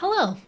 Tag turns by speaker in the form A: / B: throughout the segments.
A: Hello.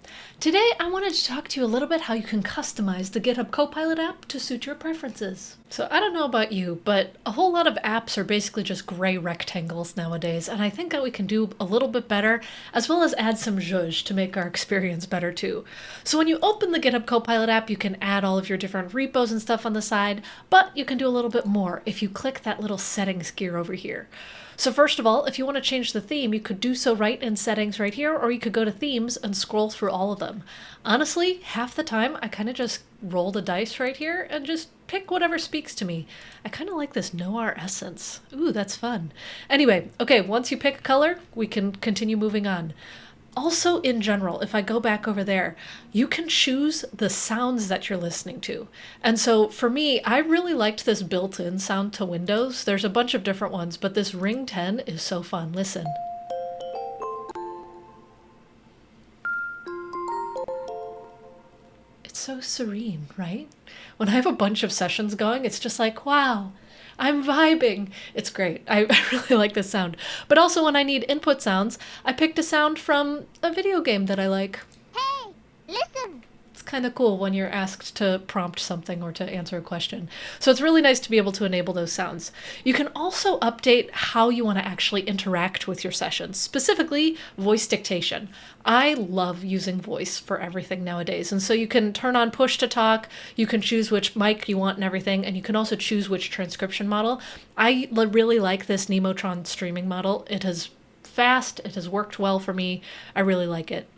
A: Today I wanted to talk to you a little bit how you can customize the GitHub Copilot app to suit your preferences. So I don't know about you, but a whole lot of apps are basically just gray rectangles nowadays, and I think that we can do a little bit better, as well as add some zhuzh to make our experience better too. So when you open the GitHub Copilot app, you can add all of your different repos and stuff on the side, but you can do a little bit more if you click that little settings gear over here. So first of all, if you want to change the theme, you could do so right in settings right here, or you could go to themes and scroll through all of them. Honestly, half the time I kind of just roll the dice right here and just pick whatever speaks to me. I kind of like this Noir essence. Ooh, that's fun. Anyway, okay, once you pick a color, we can continue moving on. Also, in general, if I go back over there, you can choose the sounds that you're listening to. And so for me, I really liked this built-in sound to Windows. There's a bunch of different ones, but this Ring 10 is so fun. Listen. It's so serene, right? When I have a bunch of sessions going, it's just like, wow, I'm vibing. It's great. I really like this sound. But also when I need input sounds, I picked a sound from a video game that I like.
B: Hey, listen!
A: It's kind of cool when you're asked to prompt something or to answer a question. So it's really nice to be able to enable those sounds. You can also update how you want to actually interact with your sessions, specifically voice dictation. I love using voice for everything nowadays. And so you can turn on push to talk, you can choose which mic you want and everything, and you can also choose which transcription model. I really like this Nemotron streaming model. It is fast, it has worked well for me. I really like it.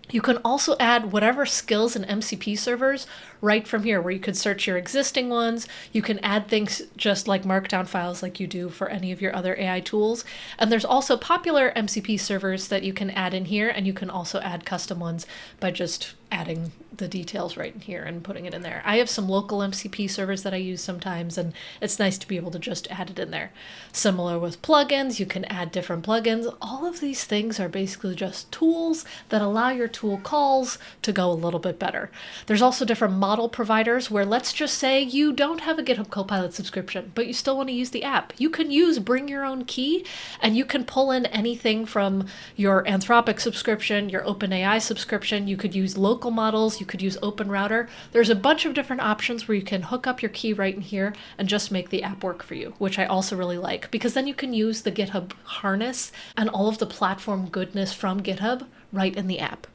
A: You can also add whatever skills and MCP servers right from here, where you could search your existing ones. You can add things just like markdown files like you do for any of your other AI tools. And there's also popular MCP servers that you can add in here, and you can also add custom ones by just adding the details right in here and putting it in there. I have some local MCP servers that I use sometimes, and it's nice to be able to just add it in there. Similar with plugins, you can add different plugins. All of these things are basically just tools that allow your tool calls to go a little bit better. There's also different model providers where, let's just say you don't have a GitHub Copilot subscription, but you still want to use the app. You can use Bring Your Own Key, and you can pull in anything from your Anthropic subscription, your OpenAI subscription. You could use local models, you could use OpenRouter. There's a bunch of different options where you can hook up your key right in here and just make the app work for you, which I also really like, because then you can use the GitHub harness and all of the platform goodness from GitHub right in the app.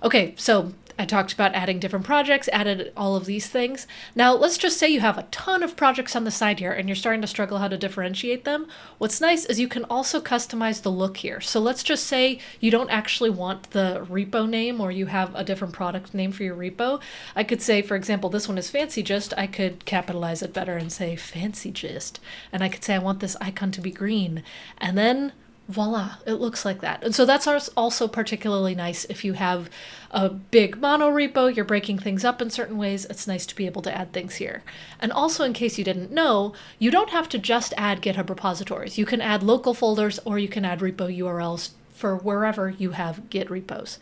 A: Okay, so I talked about adding different projects, added all of these things. Now, let's just say you have a ton of projects on the side here and you're starting to struggle how to differentiate them. What's nice is you can also customize the look here. So let's just say you don't actually want the repo name, or you have a different product name for your repo. I could say, for example, this one is Fancy Gist. I could capitalize it better and say Fancy Gist. And I could say I want this icon to be green. And then voila, it looks like that. And so that's also particularly nice if you have a big mono repo, you're breaking things up in certain ways. It's nice to be able to add things here. And also, in case you didn't know, you don't have to just add GitHub repositories. You can add local folders, or you can add repo URLs for wherever you have Git repos.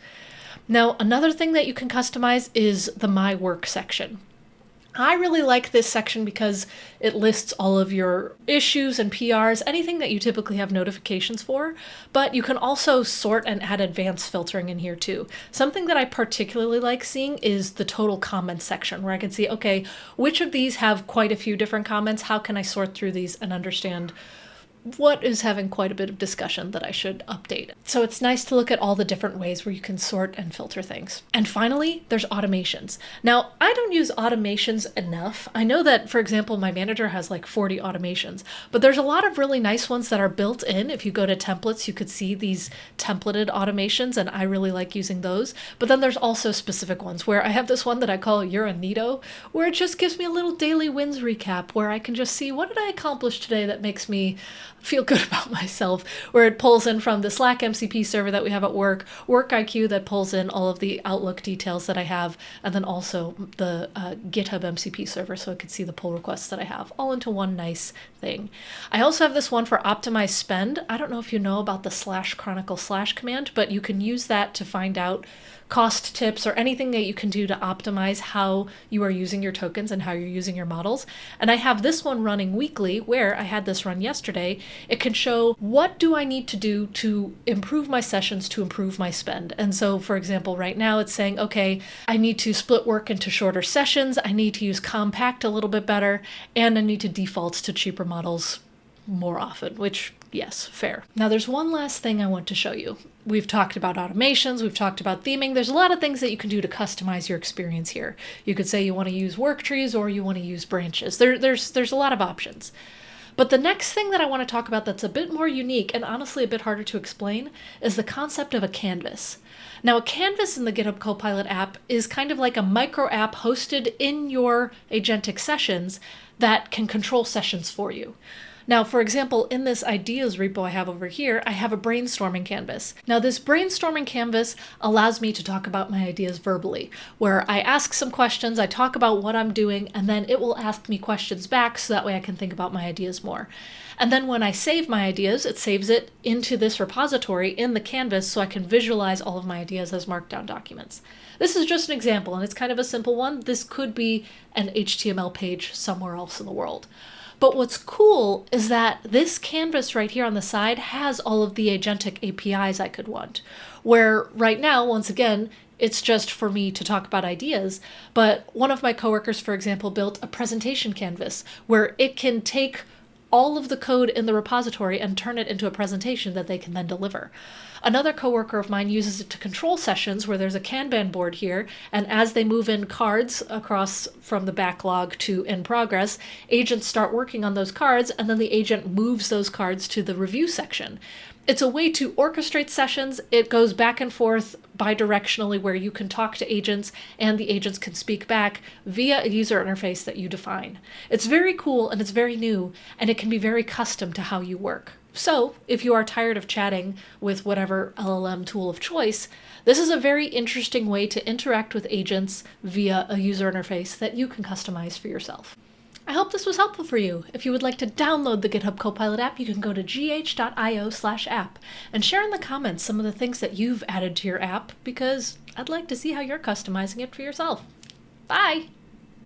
A: Now, another thing that you can customize is the My Work section. I really like this section because it lists all of your issues and PRs, anything that you typically have notifications for, but you can also sort and add advanced filtering in here too. Something that I particularly like seeing is the total comments section, where I can see, okay, which of these have quite a few different comments? How can I sort through these and understand what is having quite a bit of discussion that I should update? So it's nice to look at all the different ways where you can sort and filter things. And finally, there's automations. Now, I don't use automations enough. I know that, for example, my manager has like 40 automations, but there's a lot of really nice ones that are built in. If you go to templates, you could see these templated automations, and I really like using those. But then there's also specific ones where I have this one that I call You're a Neato, where it just gives me a little daily wins recap where I can just see, what did I accomplish today that makes me feel good about myself, where it pulls in from the Slack MCP server that we have at work, WorkIQ that pulls in all of the Outlook details that I have, and then also the GitHub MCP server, so I could see the pull requests that I have all into one nice thing. I also have this one for optimize spend. I don't know if you know about the /chronicle/ command, but you can use that to find out cost tips or anything that you can do to optimize how you are using your tokens and how you're using your models. And I have this one running weekly, where I had this run yesterday. It can show what do I need to do to improve my sessions, to improve my spend. And so, for example, right now it's saying, okay, I need to split work into shorter sessions, I need to use compact a little bit better, and I need to default to cheaper models more often, which, yes, fair. Now there's one last thing I want to show you. We've talked about automations, we've talked about theming. There's a lot of things that you can do to customize your experience here. You could say you want to use work trees or you want to use branches. There's a lot of options. But the next thing that I want to talk about that's a bit more unique and honestly a bit harder to explain is the concept of a canvas. Now, a canvas in the GitHub Copilot app is kind of like a micro app hosted in your agentic sessions that can control sessions for you. Now, for example, in this ideas repo I have over here, I have a brainstorming canvas. Now, this brainstorming canvas allows me to talk about my ideas verbally, where I ask some questions, I talk about what I'm doing, and then it will ask me questions back so that way I can think about my ideas more. And then when I save my ideas, it saves it into this repository in the canvas so I can visualize all of my ideas as markdown documents. This is just an example, and it's kind of a simple one. This could be an HTML page somewhere else in the world. But what's cool is that this canvas right here on the side has all of the agentic APIs I could want, where right now, once again, it's just for me to talk about ideas. But one of my coworkers, for example, built a presentation canvas where it can take all of the code in the repository and turn it into a presentation that they can then deliver. Another coworker of mine uses it to control sessions where there's a Kanban board here, and as they move in cards across from the backlog to in progress, agents start working on those cards, and then the agent moves those cards to the review section. It's a way to orchestrate sessions. It goes back and forth bidirectionally where you can talk to agents and the agents can speak back via a user interface that you define. It's very cool and it's very new, and it can be very custom to how you work. So if you are tired of chatting with whatever LLM tool of choice, this is a very interesting way to interact with agents via a user interface that you can customize for yourself. I hope this was helpful for you. If you would like to download the GitHub Copilot app, you can go to gh.io/app and share in the comments some of the things that you've added to your app, because I'd like to see how you're customizing it for yourself. Bye!